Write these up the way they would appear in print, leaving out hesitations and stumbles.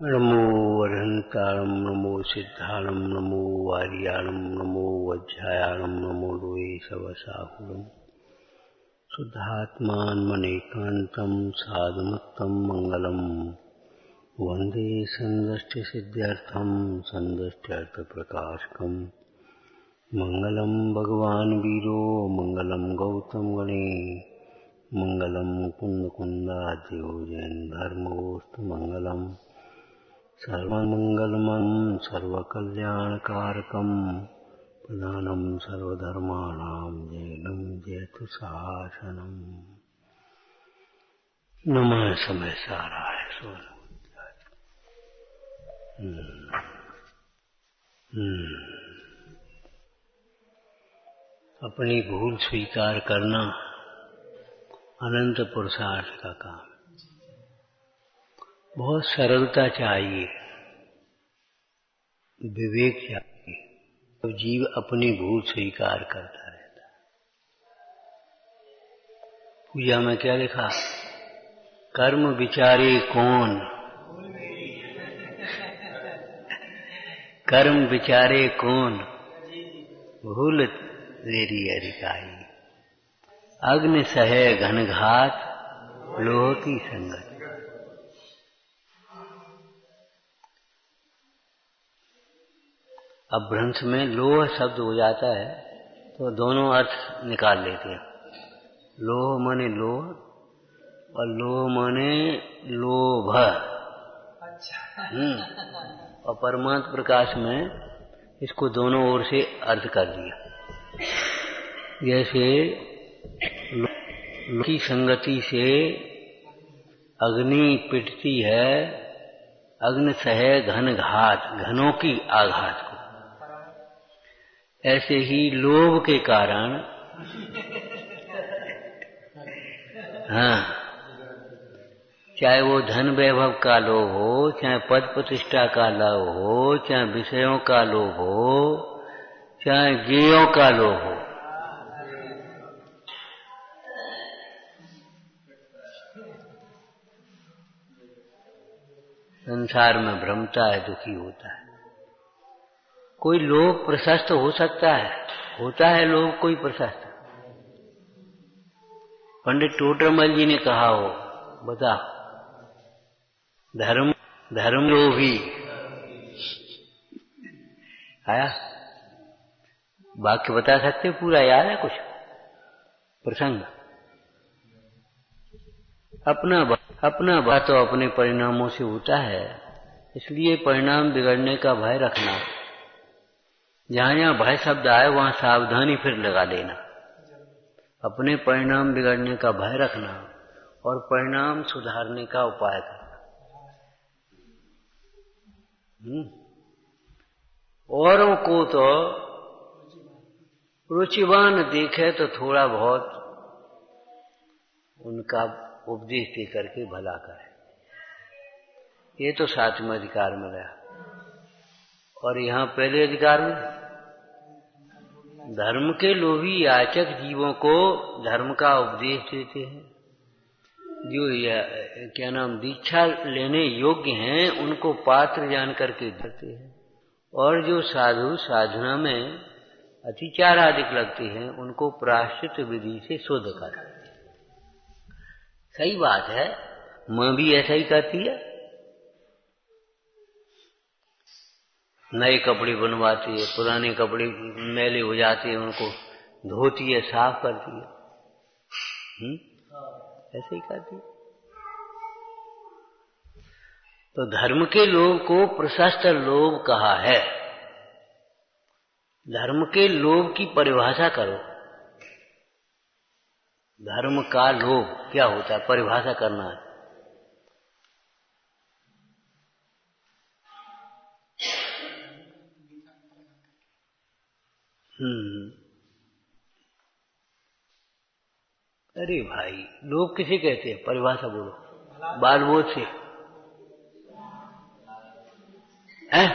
नमो वरहंतारं नमो सिद्धारं नमो वार्याणं नमो वज्रायाणं नमो लोये सवसाहुरम् शुद्धात्मान्मनेकान्तं साधुमुक्तं मङ्गलम् वन्दे सन्दष्टिसिद्ध्यर्थं सन्दष्ट्यर्थप्रकाशकम् मङ्गलं भगवान् वीरो मङ्गलं गौतम गणे मङ्गलं कुन्दकुन्दाद्यो जैन धर्मोऽस्तु मङ्गलम् सर्वमङ्गलमं सर्वकल्याणकारकं प्रधानं सर्वधर्माणां जैनं जयतु शासनम्। नमः समय साराय सोन अपनी भूल स्वीकार करना अनंत पुरुषार्थ का काम। बहुत सरलता चाहिए, विवेक चाहिए, तो जीव अपनी भूल स्वीकार करता रहता है। पूजा में क्या लिखा? कर्म विचारे कौन, कर्म विचारे कौन, भूल तेरी अधिकाई। अग्नि सहे घनघात, लोह की संगत। अब भ्रंश में लोह शब्द हो जाता है तो दोनों अर्थ निकाल लेते हैं। लोह माने लोह और लोह माने लोभ। और परमात्म प्रकाश में इसको दोनों ओर से अर्थ कर दिया। जैसे लोह की संगति से अग्नि पिटती है, अग्नि सहे घन घात, घनों की आघात को। ऐसे ही लोभ के कारण चाहे वो धन वैभव का लोभ हो, चाहे पद प्रतिष्ठा का लोभ हो, चाहे विषयों का लोभ हो, चाहे गेयों का लोभ हो, संसार में भ्रमता है, दुखी होता है। कोई लोभ प्रशस्त हो सकता है, होता है लोभ कोई प्रशस्त? पंडित टोडरमल जी ने कहा हो, बता, धर्म लोभी आया? वाक्य बता सकते पूरा? याद है कुछ प्रसंग? अपना बात तो अपने परिणामों से होता है, इसलिए परिणाम बिगड़ने का भय रखना। जहां जहां भय शब्द आए वहां सावधानी फिर लगा लेना। अपने परिणाम बिगड़ने का भय रखना और परिणाम सुधारने का उपाय करना। औरों को तो रुचिवान देखे तो थोड़ा बहुत उनका उपदेश दे करके भला करे। ये तो सातवें अधिकार में गया। और यहाँ पहले अधिकार में धर्म के लोभी याचक जीवों को धर्म का उपदेश देते हैं। जो क्या नाम दीक्षा लेने योग्य हैं उनको पात्र जान करके देते हैं, और जो साधु साधना में अतिचार आदि लगते हैं उनको प्रायश्चित विधि से शुद्ध करते हैं। सही बात है, मां भी ऐसा ही करती है। नए कपड़े बनवाती है, पुराने कपड़े मैले हो जाते हैं उनको धोती है, साफ करती है। ऐसे ही करती है। तो धर्म के लोभ को प्रशस्त लोभ कहा है। धर्म के लोभ की परिभाषा करो। धर्म का लोभ क्या होता है, परिभाषा करना है। अरे भाई, लोभ किसे कहते हैं? परिभाषा बोलो, बाल बोध से है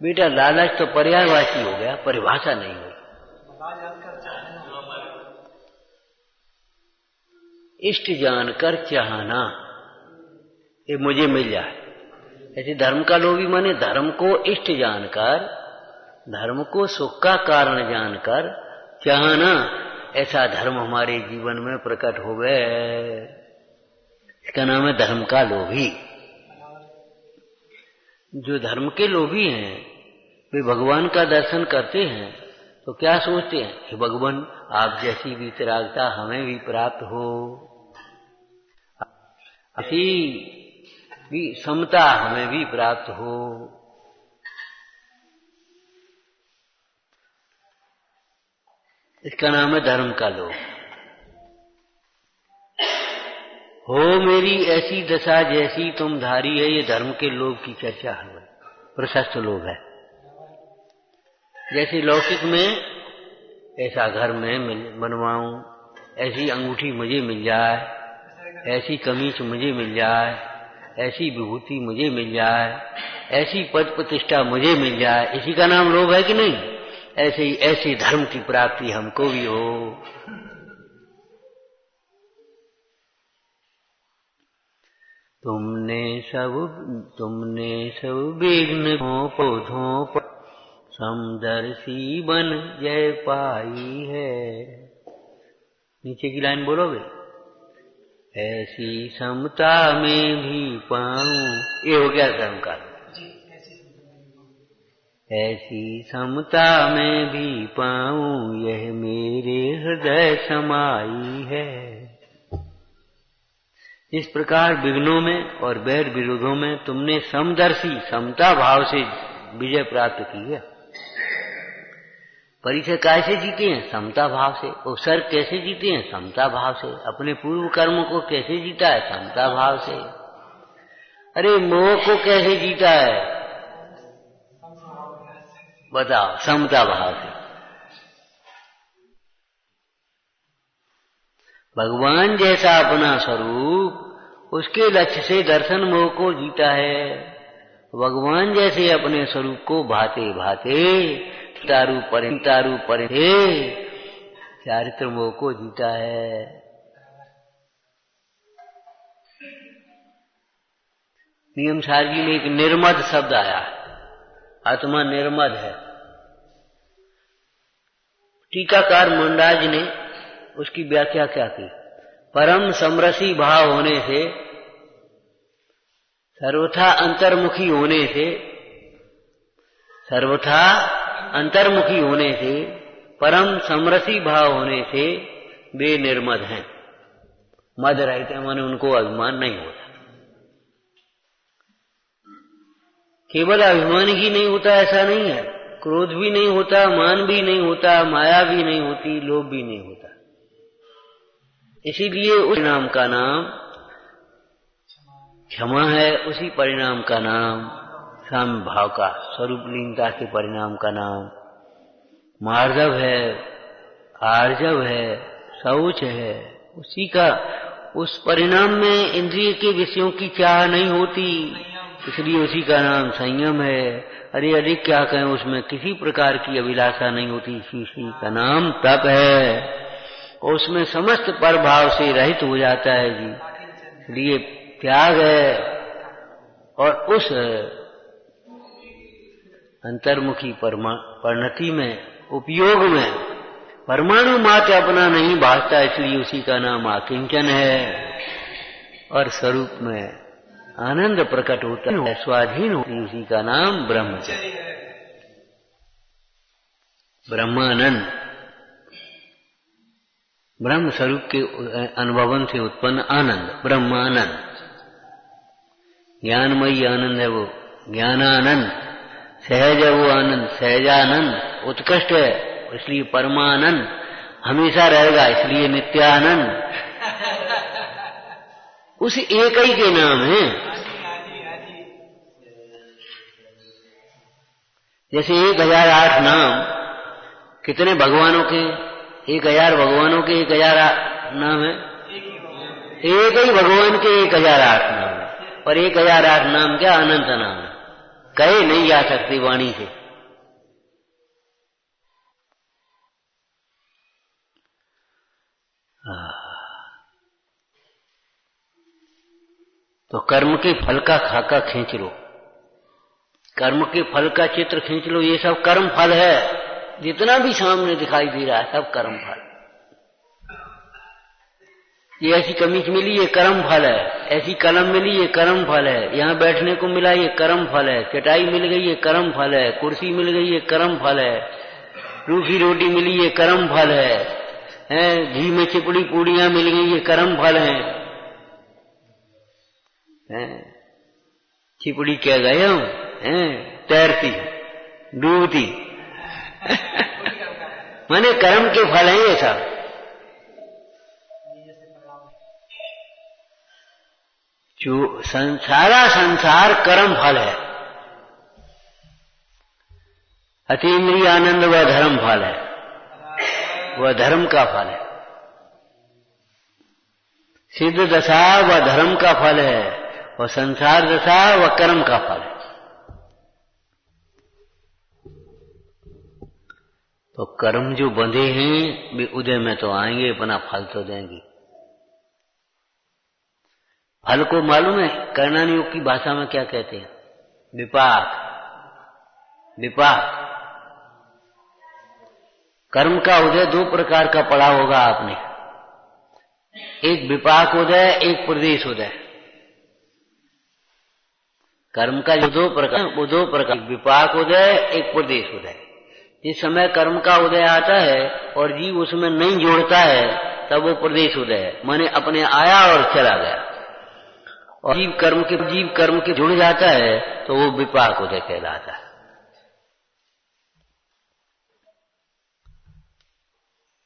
बेटा। लालच तो पर्यायवाची हो गया, परिभाषा नहीं हुई। इष्ट जानकर चाहना, ये मुझे मिल जाए, ऐसे धर्म का लोभी माने धर्म को इष्ट जानकर, धर्म को सुख का कारण जानकर चाहना, ऐसा धर्म हमारे जीवन में प्रकट हो गए। इसका नाम है धर्म का लोभी। जो धर्म के लोभी हैं वे भगवान का दर्शन करते हैं तो क्या सोचते हैं, हे भगवान आप जैसी वितरागता हमें भी प्राप्त हो, ऐसी भी समता हमें भी प्राप्त हो। इसका नाम है धर्म का लोभ। हो मेरी ऐसी दशा जैसी तुम धारी है, ये धर्म के लोभ की चर्चा है, प्रशस्त लोभ है। जैसे लौकिक में ऐसा घर में बनवाऊं, ऐसी अंगूठी मुझे मिल जाए, ऐसी कमीज मुझे मिल जाए, ऐसी विभूति मुझे मिल जाए, ऐसी पद प्रतिष्ठा मुझे मिल जाए, इसी का नाम लोभ है कि नहीं? ऐसे ही ऐसे धर्म की प्राप्ति हमको भी हो। तुमने सब विघ्न पौधों पर समदर्शी बन जय पाई है। नीचे की लाइन बोलोगे, ऐसी समता में भी पाऊं, ये हो गया धर्म का। ऐसी समता में भी पाऊं यह मेरे हृदय समाई है। इस प्रकार विघ्नों में और वैर विरोधों में तुमने समदर्शी समता भाव से विजय प्राप्त की है। परिचय कैसे जीते हैं? समता भाव से। अवसर कैसे जीते हैं? समता भाव से। अपने पूर्व कर्म को कैसे जीता है? समता भाव से। अरे मोह को कैसे जीता है? बताओ, समता भाव से। भगवान जैसा अपना स्वरूप, उसके लक्ष्य से दर्शन मोह को जीता है। भगवान जैसे अपने स्वरूप को भाते भाते तारू पर चारित्र मोह को जीता है। नियम सारगी में एक निर्मद शब्द आया, आत्मा निर्मद है। टीकाकार मुंडाज ने उसकी व्याख्या क्या की? परम समरसी भाव होने से, सर्वथा अंतर्मुखी होने से, सर्वथा अंतर्मुखी होने से, परम समरसी भाव होने से वे निर्मद हैं। मद रहते हैं माने उनको अभिमान नहीं होता। केवल अभिमान ही नहीं होता ऐसा नहीं है, क्रोध भी नहीं होता, मान भी नहीं होता, माया भी नहीं होती, लोभ भी नहीं होता। इसीलिए उस परिणाम का नाम क्षमा है, उसी परिणाम का नाम साम्य भाव का स्वरूप लीनता के परिणाम का नाम मार्जव है, आर्जव है, शौच है। उसी का उस परिणाम में इंद्रिय के विषयों की चाह नहीं होती, इसलिए उसी का नाम संयम है। अरे अरे क्या कहें, उसमें किसी प्रकार की अभिलाषा नहीं होती, इसी का नाम तप है। और उसमें समस्त प्रभाव से रहित हो जाता है जी, इसलिए त्याग है। और उस अंतर्मुखी परिणति में, उपयोग में परमाणु मात्र अपना नहीं भासता, इसलिए उसी का नाम आकिंचन है। और स्वरूप में आनंद प्रकट होता है, स्वाधीन होती, उसी का नाम ब्रह्मचर्य, ब्रह्मानंद। ब्रह्म स्वरूप के अनुभवन से उत्पन्न आनंद, ब्रह्मानंद। ज्ञानमयी आनंद है वो, ज्ञानानंद। सहज है वो आनंद, सहजानंद उत्कृष्ट है, इसलिए परमानंद। हमेशा रहेगा, इसलिए नित्यानंद। उस एक ही के नाम है। जैसे 1008 नाम, कितने भगवानों के? 1000 भगवानों के 1000 नाम है। एक ही भगवान के 1008 नाम है, और 1008 नाम क्या? अनंत नाम है, कहे नहीं जा सकती वाणी से। तो कर्म के फल का खाका खींच लो, कर्म के फल का चित्र खींच लो, ये सब कर्म फल है। जितना भी सामने दिखाई दे रहा है सब कर्म फल। ये ऐसी कमीज मिली ये कर्म फल है, ऐसी कलम मिली ये कर्म फल है, यहाँ बैठने को मिला ये कर्म फल है, चटाई मिल गई ये कर्म फल है, कुर्सी मिल गई ये कर्म फल है, रूखी रोटी मिली ये कर्म फल है, घी में चिपड़ी पूड़ियां मिल गई ये कर्म फल है। चिपड़ी क्या गए हम, तैरती डूबती माने कर्म के फल हैं ये सब। जो सारा संसार कर्म फल है। अतीन्द्रिय आनंद वह धर्म फल है, वह धर्म का फल है। सिद्ध दशा वह धर्म का फल है, और संसार दशा वह कर्म का फल है। तो कर्म जो बंधे हैं वे उदय में तो आएंगे, अपना फल तो देंगे। फल को मालूम है कर्णानी योग की भाषा में क्या कहते हैं? विपाक। विपाक कर्म का उदय दो प्रकार का पढ़ा होगा आपने, एक विपाक उदय, एक प्रदेश उदय। कर्म का जो दो प्रकार, विपाक उदय, एक प्रदेश उदय। जिस समय कर्म का उदय आता है और जीव उसमें नहीं जोड़ता है तब वो प्रदेश उदय है, माने अपने आया और चला गया। और जीव कर्म के जुड़ जाता है तो वो विपाक उदय कहलाता है।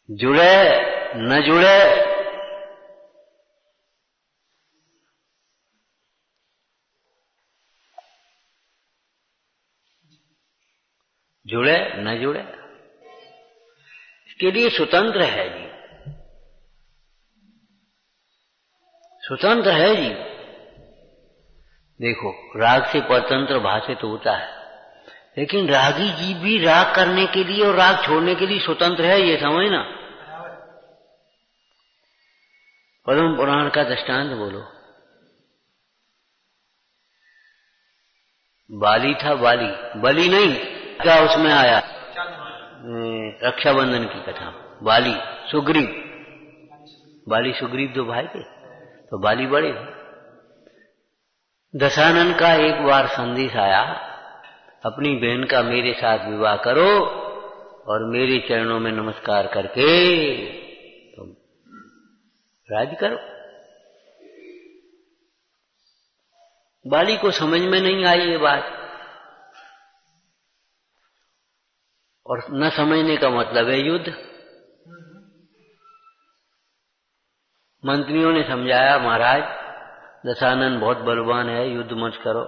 जुड़े न जुड़े जुड़े न जुड़े, इसके लिए स्वतंत्र है जी, स्वतंत्र है जी। देखो राग से परतंत्र भाषित होता है, लेकिन रागी जीव भी राग करने के लिए और राग छोड़ने के लिए स्वतंत्र है, ये समझना। पद्म पुराण का दृष्टांत बोलो। बाली था, बलि नहीं क्या उसमें आया रक्षाबंधन की कथा। बाली सुग्रीव दो भाई थे, तो बाली बड़े थे। दशानन का एक बार संदेश आया, अपनी बहन का मेरे साथ विवाह करो और मेरे चरणों में नमस्कार करके तुम राज करो। बाली को समझ में नहीं आई ये बात, और न समझने का मतलब है युद्ध। मंत्रियों ने समझाया, महाराज दशानन बहुत बलवान है, युद्ध मत करो,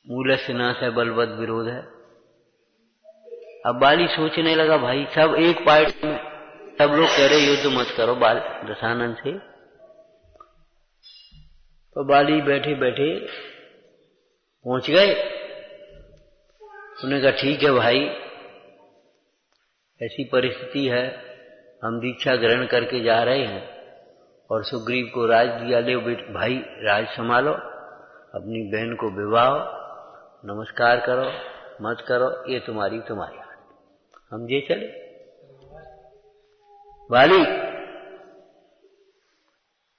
मूलस्य नाश है, बलवद विरोध है। अब बाली सोचने लगा, भाई सब एक पार्टी में सब लोग कह रहे युद्ध मत करो दशानन से। तो बाली बैठे बैठे पहुंच गए। उन्होंने कहा ठीक है भाई, ऐसी परिस्थिति है, हम दीक्षा ग्रहण करके जा रहे हैं और सुग्रीव को राज दिया, ले भाई राज संभालो, अपनी बहन को विवाह, नमस्कार करो मत करो ये तुम्हारी हम जे चले। बाली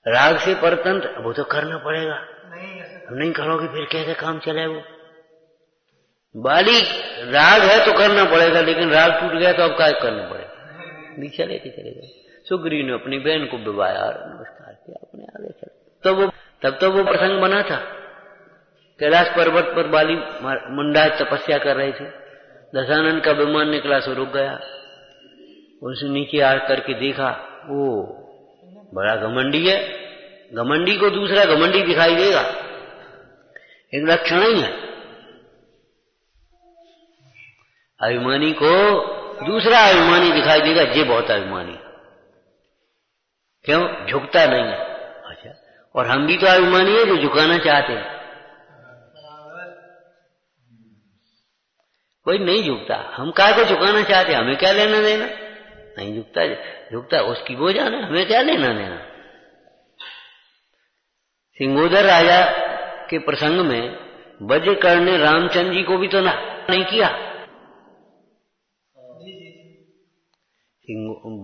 राग से परतंत्र, वो तो करना पड़ेगा, हम नहीं करोगे फिर कैसे काम चले। वो बाली राग है तो करना पड़ेगा, लेकिन राग टूट गया तो अब क्या करना पड़ेगा, नहीं चले गए। सुग्रीव ने अपनी बहन को विवाह और नमस्कार किया, अपने आगे चले। तब तो वो प्रसंग बना था, कैलाश पर्वत पर बाली मुंडा तपस्या कर रहे थे, दशानन का विमान निकला सो रुक गया। उनसे नीचे आ करके देखा, वो बड़ा घमंडी है, घमंडी को दूसरा घमंडी दिखाई देगा, एक लक्षण ही है। अभिमानी को दूसरा अभिमानी दिखाई देगा, ये बहुत अभिमानी, क्यों झुकता नहीं है। अच्छा, और हम भी तो अभिमानी है जो झुकाना चाहते हैं, कोई नहीं झुकता। हम काहे को झुकाना चाहते, हमें क्या लेना देना, नहीं झुकता उसकी वो जाने, हमें क्या लेना देना। सिंगोदर राजा के प्रसंग में वज्रकर्ण ने रामचंद्र जी को भी तो नहीं किया।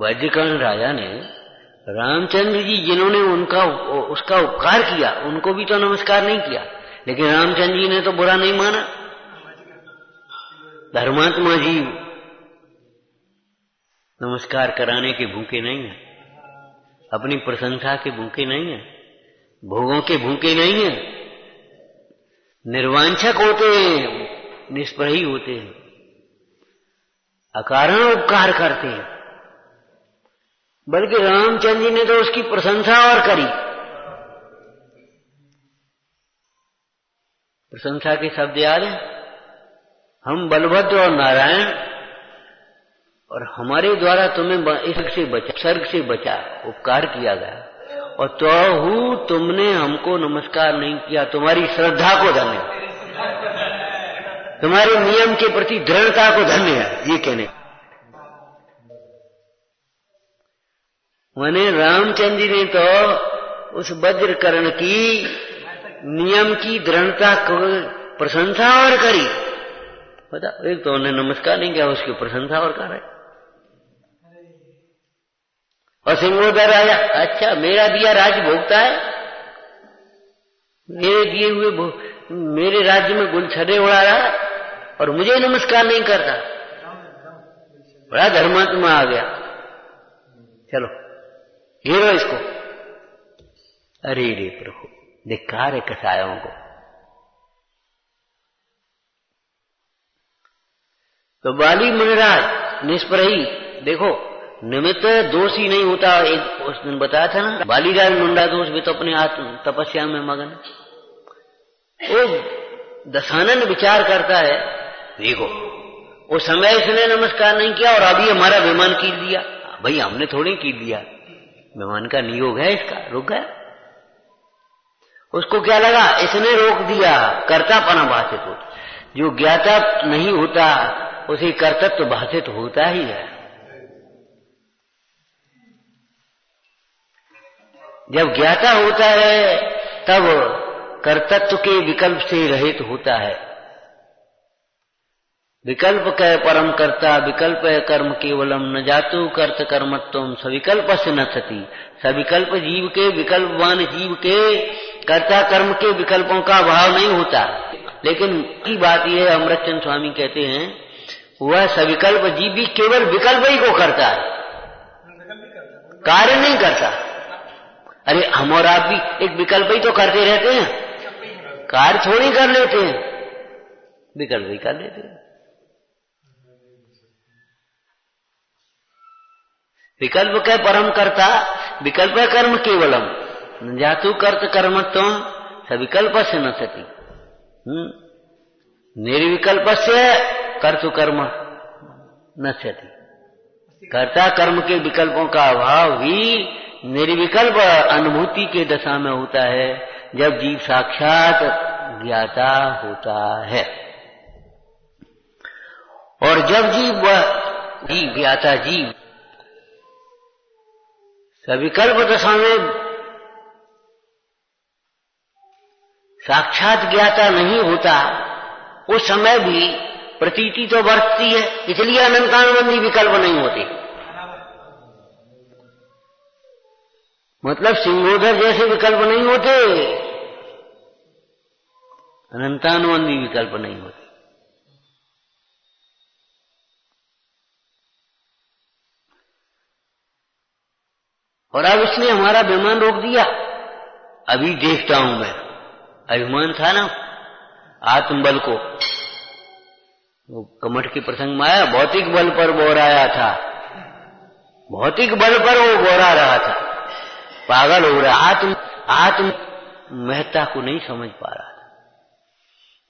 वज्रकर्ण राजा ने रामचंद्र जी जिन्होंने उसका उपकार किया उनको भी तो नमस्कार नहीं किया, लेकिन रामचंद्र जी ने तो बुरा नहीं माना। धर्मात्मा जी नमस्कार कराने के भूखे नहीं है, अपनी प्रशंसा के भूखे नहीं है, भोगों के भूखे नहीं है, निर्वांछक होते हैं, निष्प्रही होते हैं, अकारण उपकार करते हैं। बल्कि रामचंद्र जी ने तो उसकी प्रशंसा और करी। प्रशंसा के शब्द याद हैं, हम बलभद्र और नारायण और हमारे द्वारा तुम्हें इस सर्ग से बचा, उपकार किया गया, और तो तुमने हमको नमस्कार नहीं किया। तुम्हारी श्रद्धा को धन्य, तुम्हारे नियम के प्रति दृढ़ता को धन्य है। ये कहने माने रामचंद्र जी ने तो उस वज्रकर्ण की नियम की दृढ़ता को प्रशंसा और करी। पता, एक तो उन्हें नमस्कार नहीं किया, उसकी प्रशंसा और कर रहे। और सिंहोदर आया, अच्छा मेरा दिया राज्य भोगता है, मेरे दिए हुए मेरे राज्य में गुलछड़े उड़ा रहा है और मुझे नमस्कार नहीं करता। बड़ा धर्मात्मा आ गया, चलो घेरो इसको। अरे रे प्रभु, धिक्कार है कसायों को। तो बाली मुनिराज निष्प्रही, देखो निमित्त दोषी नहीं होता। एक उस दिन बताया था ना, बालीराज मुंडा दोष भी तो अपने आत्म तपस्या में मगन। वो दशानन विचार करता है, देखो उस समय इसने नमस्कार नहीं किया और अभी हमारा विमान कील दिया। भाई हमने थोड़ी कील दिया, विमान का नियोग है, इसका रुक गया। उसको क्या लगा, इसने रोक दिया, कर्तापना भाषित होता। जो ज्ञाता नहीं होता उसे कर्तव्य भाषित होता ही है। जब ज्ञाता होता है तब कर्तत्व के विकल्प से रहित होता है। विकल्प कह परम कर्ता, विकल्प है कर्म केवलम, न जातु कर्त कर्मत्वम, सविकल्प से न सती। सविकल्प जीव के, विकल्पवान जीव के कर्ता कर्म के विकल्पों का अभाव नहीं होता। लेकिन की बात यह है, अमृतचंद स्वामी कहते हैं, वह सविकल्प जीव भी केवल विकल्प ही को करता है, कार्य नहीं करता। अरे हम और आप भी एक विकल्प ही तो करते रहते हैं, कार्य थोड़ी कर लेते हैं, विकल्प ही कर लेते हैं। विकल्प के परम कर्ता, विकल्प है कर्म केवलम, जातु कर्त कर्मत्वम, सविकल्प से न सती। निर्विकल्प से कर्तु कर्म न सती। कर्ता कर्म के विकल्पों का अभाव ही निर्विकल्प अनुभूति के दशा में होता है, जब जीव साक्षात ज्ञाता होता है। और जब जीव ज्ञाता जीव सविकल्प दशा में साक्षात ज्ञाता नहीं होता, उस समय भी प्रतीति तो बरतती है, इसलिए अनंतानुबंधी विकल्प नहीं होते। मतलब सिंहोदर जैसे विकल्प नहीं होते, अनंतानुबंधी विकल्प नहीं होते। और अब इसने हमारा विमान रोक दिया। अभी देखता हूं मैं, अभिमान था ना आत्मबल को, वो कमठ के प्रसंग में आया, भौतिक बल पर बोराया था, भौतिक बल पर वो बोरा रहा था, पागल हो रहा। आत्म महत्ता को नहीं समझ पा रहा था।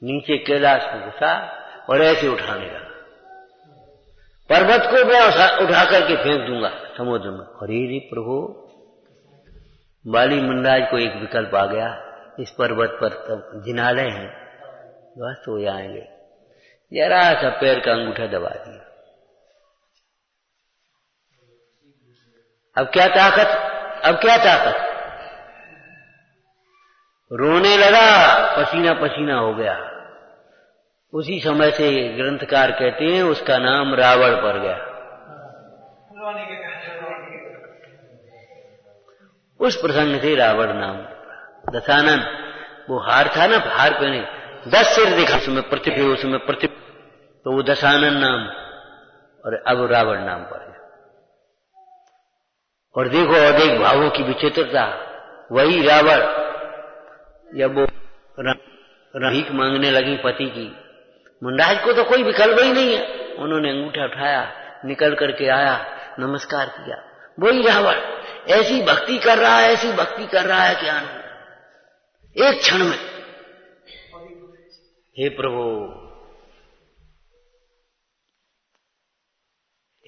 नीचे कैलाश में घुसा और ऐसे उठाने लगा, पर्वत को मैं उठा करके फेंक दूंगा समुद्र में। अरे रे प्रभु, बाली मुंडाज को एक विकल्प आ गया, इस पर्वत पर तब जिनालय है, बस हो जाएंगे। जरा सा पैर का अंगूठा दबा दिया। अब क्या ताकत, रोने लगा, पसीना पसीना हो गया। उसी समय से ग्रंथकार कहते हैं उसका नाम रावण पड़ गया। उस प्रसंग से रावण नाम। दशानन वो हार था ना, हार पहने 10 सिर दिखा, उसमें पृथ्वी, तो वो दशानन नाम, और अब रावण नाम पड़ गया। और देखो अधिक भावों की विचित्रता, वही रावण जब वो भीख मांगने लगी पति की, मुंडाज को तो कोई विकल्प ही नहीं है, उन्होंने अंगूठा उठाया, निकल करके आया, नमस्कार किया। वही रावण ऐसी भक्ति कर रहा है, ऐसी भक्ति कर रहा है, क्या एक क्षण में, हे प्रभु,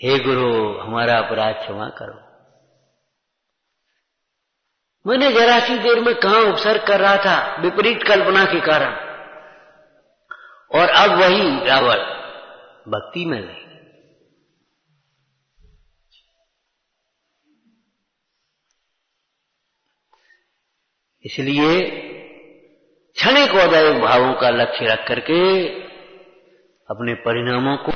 हे गुरु, हमारा अपराध क्षमा करो। मैंने जरा सी देर में कहां उपसर्ग कर रहा था विपरीत कल्पना के कारण, और अब वही रावण भक्ति में गई। इसलिए क्षणिक औदैविक भावों का लक्ष्य रख करके अपने परिणामों को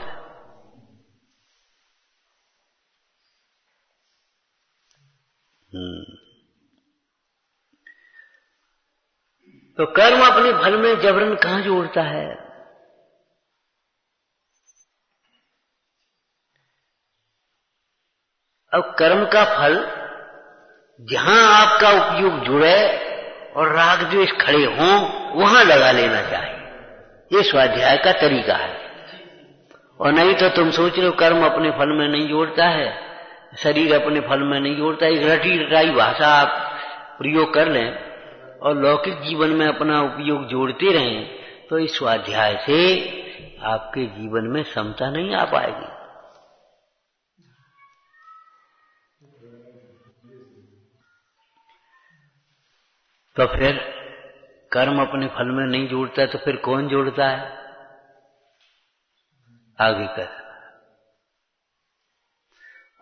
तो कर्म अपने फल में जबरन कहां जोड़ता है। अब कर्म का फल जहां आपका उपयोग जुड़े और राग द्वेष खड़े हों वहां लगा लेना चाहिए। ये स्वाध्याय का तरीका है। और नहीं तो तुम सोच रहे हो कर्म अपने फल में नहीं जोड़ता है, शरीर अपने फल में नहीं जोड़ता। एक रटी रटाई भाषा आप प्रयोग कर लें और लौकिक जीवन में अपना उपयोग जोड़ते रहें तो इस स्वाध्याय से आपके जीवन में समता नहीं आ पाएगी। तो फिर कर्म अपने फल में नहीं जोड़ता तो फिर कौन जोड़ता है? आगे कर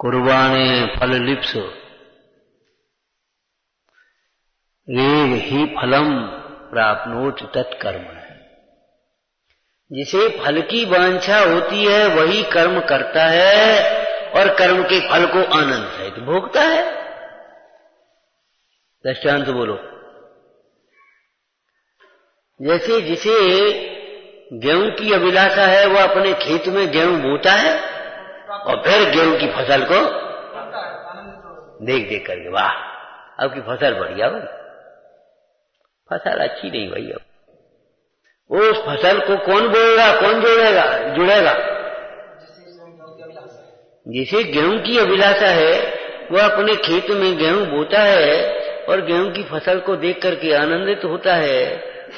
कुर्बाणे फल लिप्स रेग ही फलम प्राप्नोत तत्कर्म। जिसे फल की वांछा होती है वही कर्म करता है और कर्म के फल को आनंद सहित भोगता है। दृष्टांत बोलो। जैसे जिसे गेहूं की अभिलाषा है वह अपने खेत में गेहूं बोता है और फिर गेहूं की फसल को देख देख करके वाह अब की फसल बढ़िया भाई, फसल अच्छी नहीं भाई। अब उस फसल को कौन बोएगा, कौन जुड़ेगा? जिसे गेहूं की अभिलाषा है वह अपने खेत में गेहूं बोता है और गेहूं की फसल को देख करके आनंदित होता है,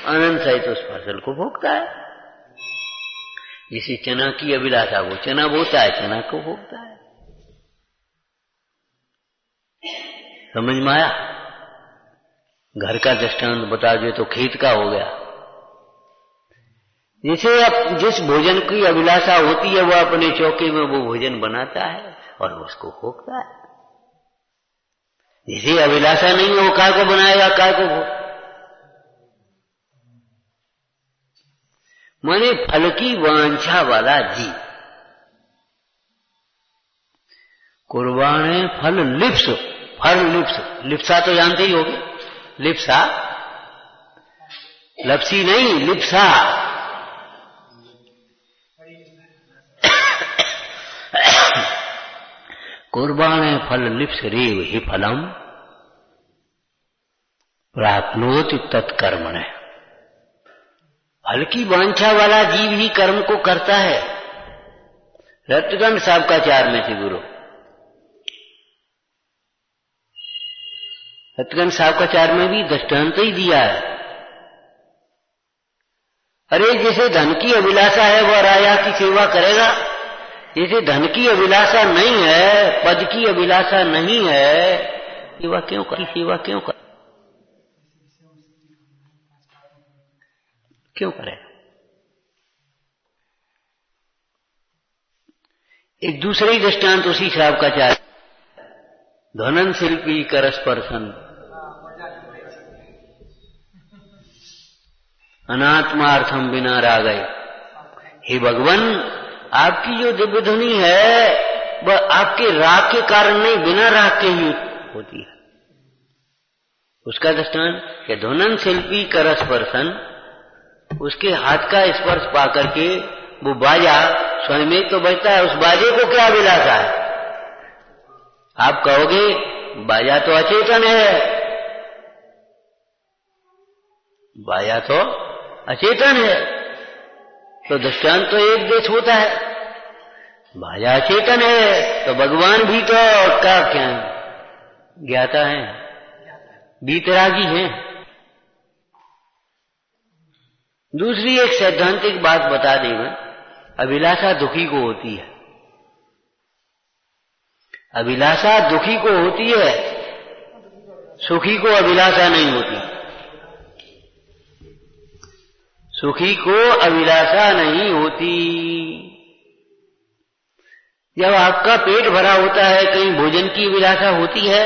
आनंद सहित उस फसल को भोगता है। जिसे चना की अभिलाषा वो चना बोता है, चना को भोगता है। समझ में आया? घर का दृष्टांत बता दे तो खेत का हो गया। जिसे अब जिस भोजन की अभिलाषा होती है वह अपने चौके में वो भोजन बनाता है और उसको भोगता है। जिसे अभिलाषा नहीं हो काय को बनाएगा, काय को भोग। माने फल की वांछा वाला जीव। कुर्बाने फल लिप्स, फल लिप्स, लिप्सा तो जानते ही होगे। लिप्सा लपसी नहीं, लिप्सा कुर्बाने फल लिप्स रेव ही फलम प्राप्नोति तत्कर्मणे। फल की वांछा वाला जीव ही कर्म को करता है। रत्तगंध साहब का चार में से गुरु रत्तगंध साहब का चार में भी दृष्टांत ही दिया है। अरे जिसे धन की अभिलाषा है वह राजा की सेवा करेगा। जिसे धन की अभिलाषा नहीं है, पद की अभिलाषा नहीं है, सेवा क्यों करे? एक दूसरे दृष्टांत उसी साहब का चार। ध्वनन शिल्पी करस्पर्शन अनात्मार्थम बिना रागय हे भगवान, आपकी जो दिव्य ध्वनि है वह आपके राग के कारण नहीं, बिना राग के ही होती है। उसका दृष्टांत कि ध्वनन शिल्पी कर स्पर्शन, उसके हाथ का स्पर्श पा करके वो बाजा स्वयं तो बजता है, उस बाजे को क्या अभिलाषा है? आप कहोगे बाजा तो अचेतन है, बाजा तो अचेतन है, तो दृष्टांत तो एक देश होता है। बाजा अचेतन है तो भगवान भी तो क्या ज्ञाता है, बीतरागी है। दूसरी एक सैद्धांतिक बात बता दें मैं, अभिलाषा दुखी को होती है, अभिलाषा दुखी को होती है, सुखी को अभिलाषा नहीं होती। सुखी को अभिलाषा नहीं होती। जब आपका पेट भरा होता है, कहीं भोजन की अभिलाषा होती है,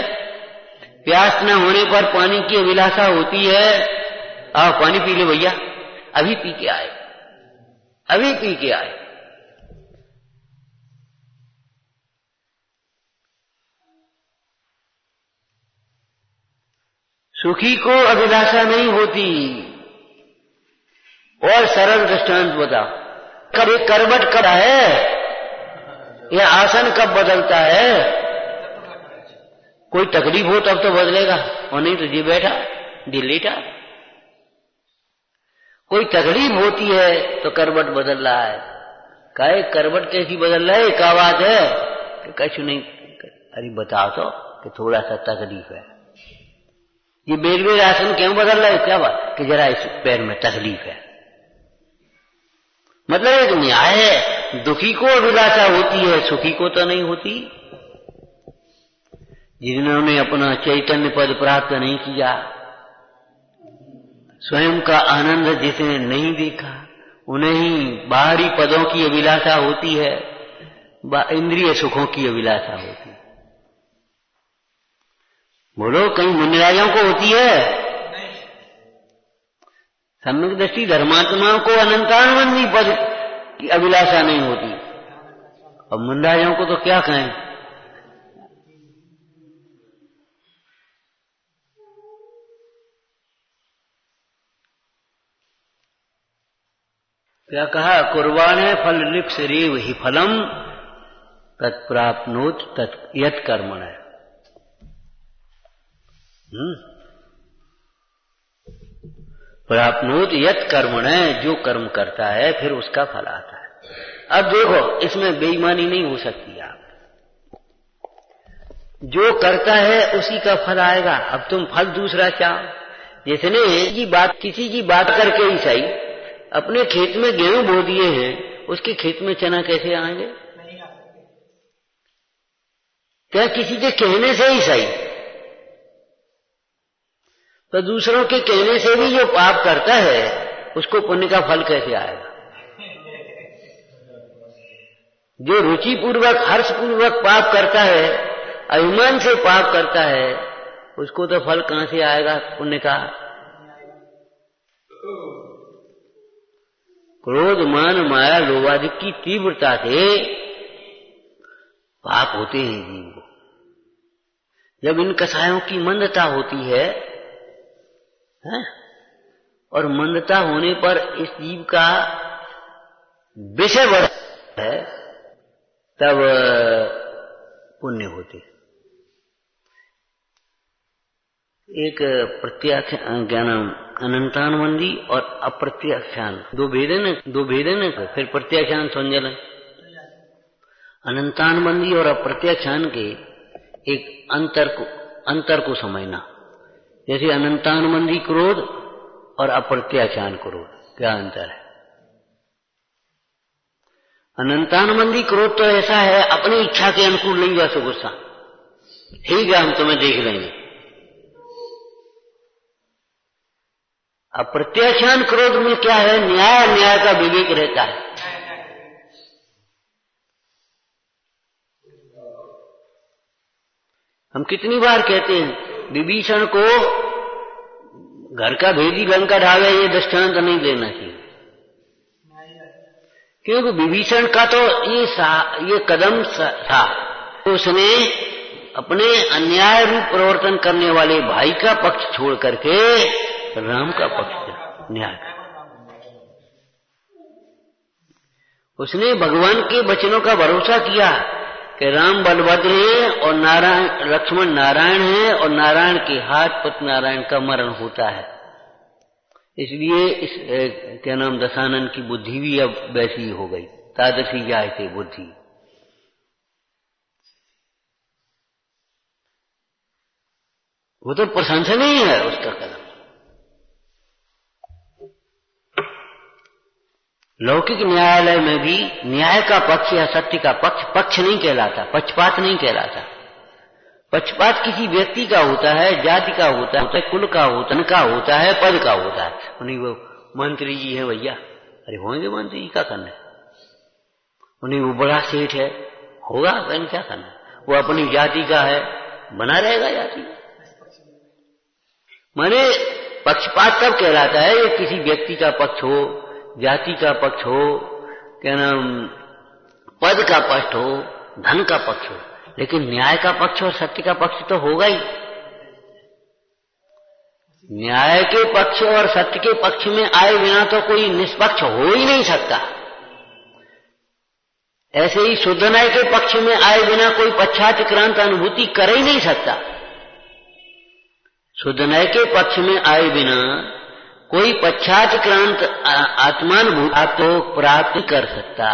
प्यास न होने पर पानी की अभिलाषा होती है। आओ पानी पी ले भैया, अभी पी के आए, अभी पी के आए। सुखी को अभिलाषा नहीं होती। और सरल दृष्टांत बताओ, कब एक करवट कब है या आसन कब बदलता है? कोई तकलीफ हो तब तो बदलेगा, और नहीं तो जी बैठा जी लेटा। कोई तकलीफ होती है तो करवट बदल रहा है। काहे करवट कैसी बदल रहा है? क्या बात है? कि कछु नहीं। अरे बताओ तो कि थोड़ा सा तकलीफ है। ये बेलवेर आसन क्यों बदल रहा है? क्या बात? कि जरा इस पैर में तकलीफ है। मतलब एक न्याय है, दुखी को अभिलाषा होती है, सुखी को तो नहीं होती। जिन्होंने अपना चैतन्य पद प्राप्त नहीं किया, स्वयं का आनंद जिसने नहीं देखा, उन्हें ही बाहरी पदों की अभिलाषा होती है, इंद्रिय सुखों की अभिलाषा होती है। बोलो कहीं मुनिराजों को होती है? सम्यक दृष्टि धर्मात्माओं को अनंतानंदी पद की अभिलाषा नहीं होती, और मुनिराजों को तो क्या कहें। क्या कहा? कुर्बान है फल लिप्स रेव ही फलम तत्प्राप्नोत यत् कर्मण है। प्राप्नोत यत् कर्मण है, जो कर्म करता है फिर उसका फल आता है। अब देखो, इसमें बेईमानी नहीं हो सकती। आप जो करता है उसी का फल आएगा। अब तुम फल दूसरा चाहो। जिसने किसी की बात करके ही सही अपने खेत में गेहूं बो दिए हैं, उसके खेत में चना कैसे आएंगे? क्या किसी के कहने से ही सही? तो दूसरों के कहने से भी जो पाप करता है उसको पुण्य का फल कैसे आएगा? जो रुचि पूर्वक हर्ष पूर्वक पाप करता है, अभिमान से पाप करता है, उसको तो फल कहां से आएगा पुण्य का? क्रोध मान माया लोभादि की तीव्रता से पाप होते हैं जीव को। जब इन कसायों की मंदता होती है, और मंदता होने पर इस जीव का विषय बढ़ता है, तब पुण्य होते। एक प्रत्याख्यान, क्या नाम, अनंतानुबंधी और अप्रत्याख्यान, दो भेद है ना। फिर प्रत्याख्यान संजलन। अनंतानुबंधी और अप्रत्याख्यान के एक अंतर को समझना। जैसे अनंतानुबंधी क्रोध और अप्रत्याख्यान क्रोध, क्या अंतर है? अनंतानुबंधी क्रोध तो ऐसा है, अपनी इच्छा के अनुकूल नहीं हुआ सो गुस्सा, ठीक है हम तुम्हें देख लेंगे। अप्रत्याख्यान क्रोध में क्या है? न्याय का विवेक रहता है। हम कितनी बार कहते हैं विभीषण को घर का भेदी लंका ढावे, ये दृष्टांत नहीं देना चाहिए। क्योंकि विभीषण का तो ये कदम था, तो उसने अपने अन्याय रूप प्रवर्तन करने वाले भाई का पक्ष छोड़ करके राम का पक्ष न्याय, उसने भगवान के वचनों का भरोसा किया कि राम बलभद्र है और नारायण लक्ष्मण नारायण है और नारायण के हाथ पत नारायण का मरण होता है। इसलिए इस क्या नाम दशानन की बुद्धि भी अब वैसी हो गई, तादृशी जाए थे बुद्धि। वो तो प्रशंसनीय है उसका कदम। लौकिक न्यायालय में भी न्याय का पक्ष या सत्य का पक्ष नहीं कहलाता, पक्षपात नहीं कहलाता। पक्षपात किसी व्यक्ति का होता है, जाति का होता है, कुल का होता है, पद का होता है। उन्हीं वो मंत्री जी है भैया, अरे होंगे मंत्री जी, क्या करना है? उन्हीं वो बड़ा सेठ है, होगा मैंने क्या करना है? वो अपनी जाति का है, बना रहेगा जाति। माने पक्षपात कब कहलाता है? ये किसी व्यक्ति का पक्ष हो, जाति का पक्ष हो, क्या नाम पद का पक्ष हो, धन का पक्ष हो, लेकिन न्याय का पक्ष और सत्य का पक्ष तो होगा ही। न्याय के पक्ष और सत्य के पक्ष में आए बिना तो कोई निष्पक्ष हो ही नहीं सकता। ऐसे ही शुद्ध न्याय के पक्ष में आए बिना कोई पक्षातिक्रांत अनुभूति कर ही नहीं सकता। शुद्ध न्याय के पक्ष में आए बिना कोई पक्षातिक्रांत आत्मानुभूति तो प्राप्त कर सकता।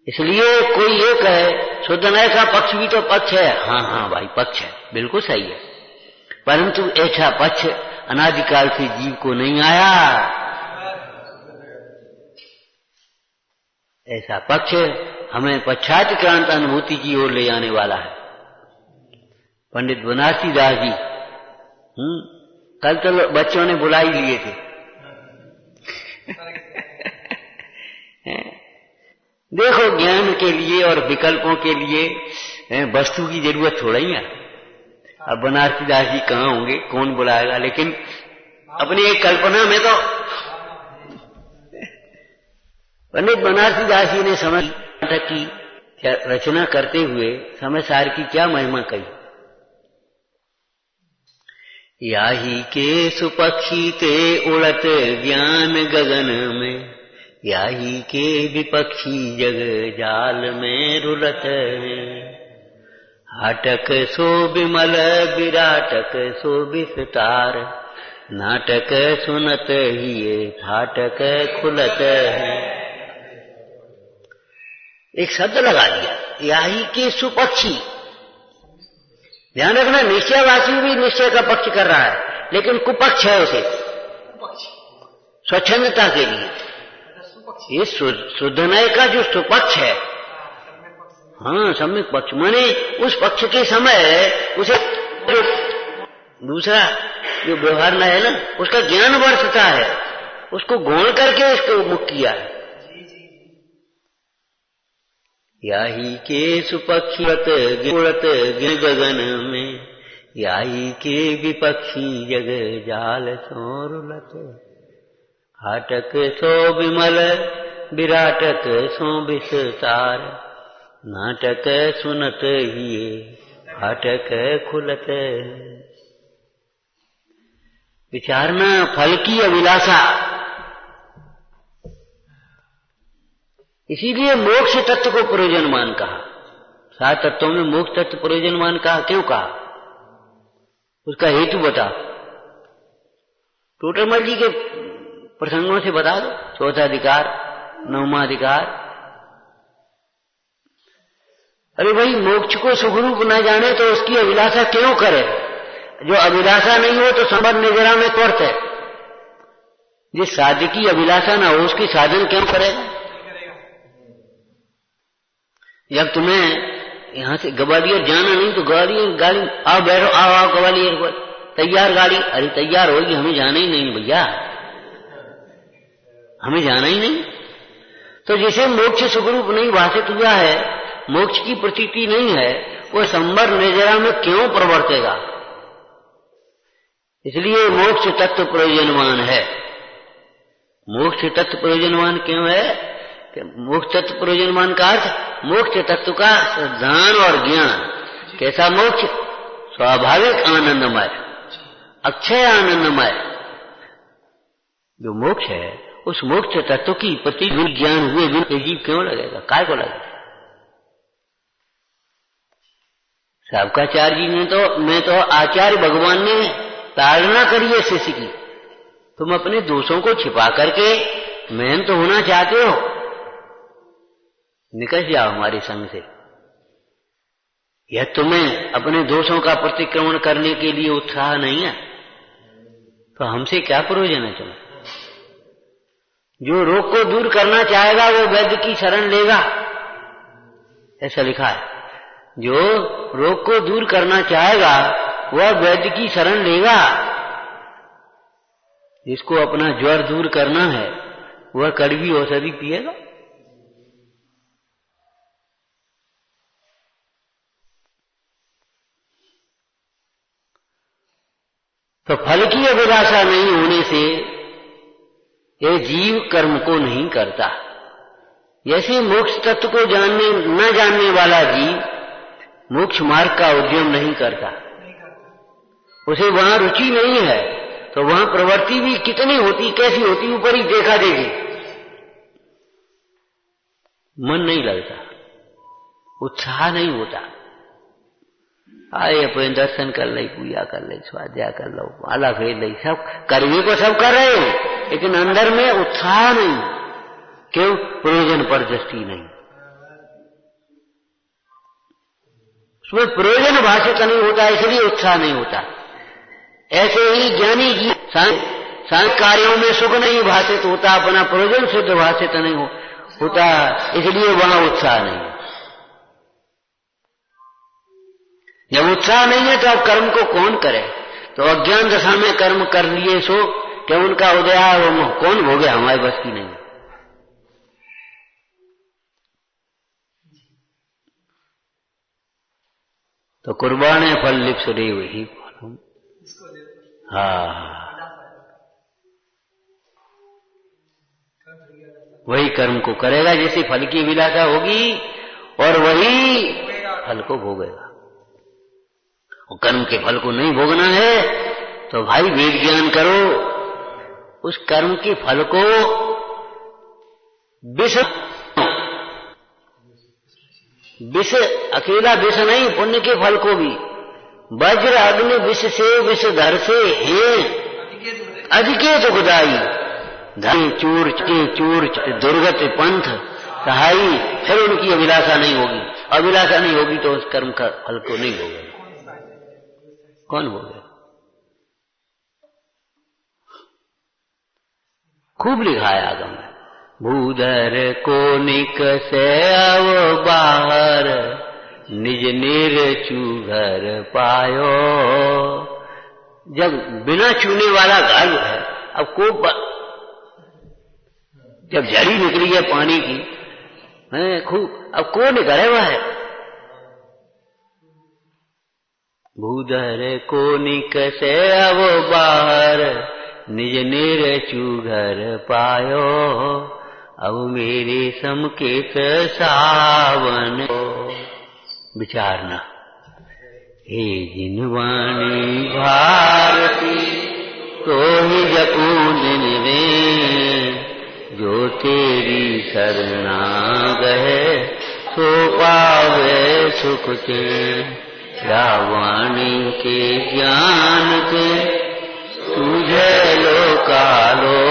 इसलिए कोई ये कहे शुद्ध न्याय का पक्ष भी तो पक्ष है, हाँ भाई पक्ष है, बिल्कुल सही है, परंतु ऐसा पक्ष अनादिकाल से जीव को नहीं आया। ऐसा पक्ष हमें पक्षातिक्रांत अनुभूति की ओर ले जाने वाला है। पंडित बनारसी दास जी कल तो बच्चों ने बुला ही लिए थे। देखो ज्ञान के लिए और विकल्पों के लिए वस्तु की जरूरत थोड़ा ही है। अब बनारसी दास जी कहाँ होंगे, कौन बुलाएगा, लेकिन अपनी एक कल्पना में तो पंडित बनारसी दास जी ने समझ नाटक की रचना करते हुए समय सार की क्या महिमा कही। याही के सुपक्षी ते उड़त ज्ञान गगन में, याही के विपक्षी जग जाल में रुलत है। हाटक सो विमल विराटक सो विस्तार, नाटक सुनत ही फाटक खुलत है। एक शब्द लगा दिया, याही के सुपक्षी। ध्यान रखना, निश्चयवासी भी निश्चय का पक्ष कर रहा है, लेकिन कुपक्ष है उसे स्वच्छंदता के लिए। ये शुद्ध न्याय का जो सुपक्ष है, हाँ सम्यक पक्ष, माने उस पक्ष के समय उसे जो दूसरा जो व्यवहार न्याय है ना, उसका ज्ञान वर्षता है, उसको गौण करके उसको मुक्त किया है। याही के सुपक्षी उड़त गगन में, याही के विपक्षी जग जाल सो रुलत। हाटक सो विमल विराटक सो विस्तार, नाटक सुनत ही फाटक खुलत। विचारना फल की अभिलाषा, इसीलिए मोक्ष तत्व को प्रयोजनवान कहा। 7 तत्वों में मोक्ष तत्व प्रयोजनवान कहा, क्यों कहा? उसका हेतु बता। टोटरमल जी के प्रसंगों से बता दो। 4था अधिकार, 9वां अधिकार। अरे भाई, मोक्ष को सुखरूप न जाने तो उसकी अभिलाषा क्यों करे? जो अभिलाषा नहीं हो तो संबंध निजरा में त्वरत है। जिस साध्य की अभिलाषा ना हो उसकी साधन क्यों करेगा? जब तुम्हें यहां से ग्वालियर जाना नहीं तो ग्वालियर गाड़ी आओ बैठो, आओ ग्वालियर तैयार गाड़ी, अरे तैयार होगी, हमें जाना ही नहीं भैया, हमें जाना ही नहीं। तो जिसे मोक्ष सुखरूप नहीं भाषित हुआ है, मोक्ष की प्रतीति नहीं है, वो संबर निजरा में क्यों प्रवर्तेगा? इसलिए मोक्ष तत्व प्रयोजनवान है। मोक्ष तत्व प्रयोजनवान क्यों है? कि मोक्ष तत्व प्रयोजनवान का अर्थ मोक्ष तत्व का ज्ञान और ज्ञान। कैसा मोक्ष? स्वाभाविक आनंदमय, अक्षय आनंदमय जो मोक्ष है, उस मोक्ष तत्व की प्रति ज्ञान हुए बिना जीव क्यों लगेगा? काय को लगेगा? शाब्काचार्य जी ने तो आचार्य भगवान ने ताड़ना करी है शिष्य की, तुम अपने दोषों को छिपा करके मैन तो होना चाहते हो, निकल जाओ हमारे संग से। यह तुम्हें अपने दोषों का प्रतिक्रमण करने के लिए उत्साह नहीं है तो हमसे क्या प्रयोजन है तुम्हें? जो रोग को दूर करना चाहेगा वो वैद्य की शरण लेगा, ऐसा लिखा है। जो रोग को दूर करना चाहेगा वह वैद्य की शरण लेगा। जिसको अपना ज्वर दूर करना है वह कड़वी औषधि पिएगा। तो फल की अभिलाषा नहीं होने से यह जीव कर्म को नहीं करता। जैसे मोक्ष तत्व को न जानने वाला जीव मोक्ष मार्ग का उद्यम नहीं करता, उसे वहां रुचि नहीं है, तो वहां प्रवृत्ति भी कितनी होती, कैसी होती, ऊपर ही देखा देगी, मन नहीं लगता, उत्साह नहीं होता। आए अपने दर्शन कर ले, पूजा कर ले, स्वाध्याय कर लो, माला फेर ले, सब करने को सब कर रहे हो, लेकिन अंदर में उत्साह नहीं। क्यों? प्रयोजन पर दृष्टि नहीं, उसमें प्रयोजन भाषित नहीं होता, इसलिए उत्साह नहीं होता। ऐसे ही ज्ञानी जी सांख्य कार्यों में सुख नहीं भाषित होता, अपना प्रयोजन सिद्ध भाषित नहीं होता, इसलिए वहां उत्साह नहीं। जब उत्साह नहीं है तो अब कर्म को कौन करे? तो अज्ञान दशा में कर्म कर लिए सो क्या उनका उदय कौन भोगे? हमारे बस की नहीं। तो कुर्बाने फल लिप्स रे वही फल। हाँ, वही कर्म को करेगा जैसे फल की अभिलाषा होगी और वही फल को भोगेगा। और कर्म के फल को नहीं भोगना है तो भाई वेद ज्ञान करो, उस कर्म के फल को विष अकेला विष नहीं, पुण्य के फल को भी वज्र अग्नि विष से विष धर से हैं अधिके दुखदाई, धन चूर के चूर दुर्गत पंथ सहाई। फिर उनकी अभिलाषा नहीं होगी, अभिलाषा नहीं होगी तो उस कर्म का फल को नहीं भोगेगा। कौन भोगे? खूब लिखा है आगम में, भूधर को निकसे अव बाहर निज निर्चू घर पायो। जब बिना छूने वाला घर है, अब को जब जड़ी निकली है पानी की है खूब, अब को निकले वह है। भूधर को निकसे अब बाहर निज निर्चू घर पायो। अब मेरे समकेत सावन विचारना। हे जिनवाणी भारती तो ही जपू दिन में, जो तेरी शरणा गए सो पावे सुख चैन। वाणी के ज्ञान के तुझे लोकालो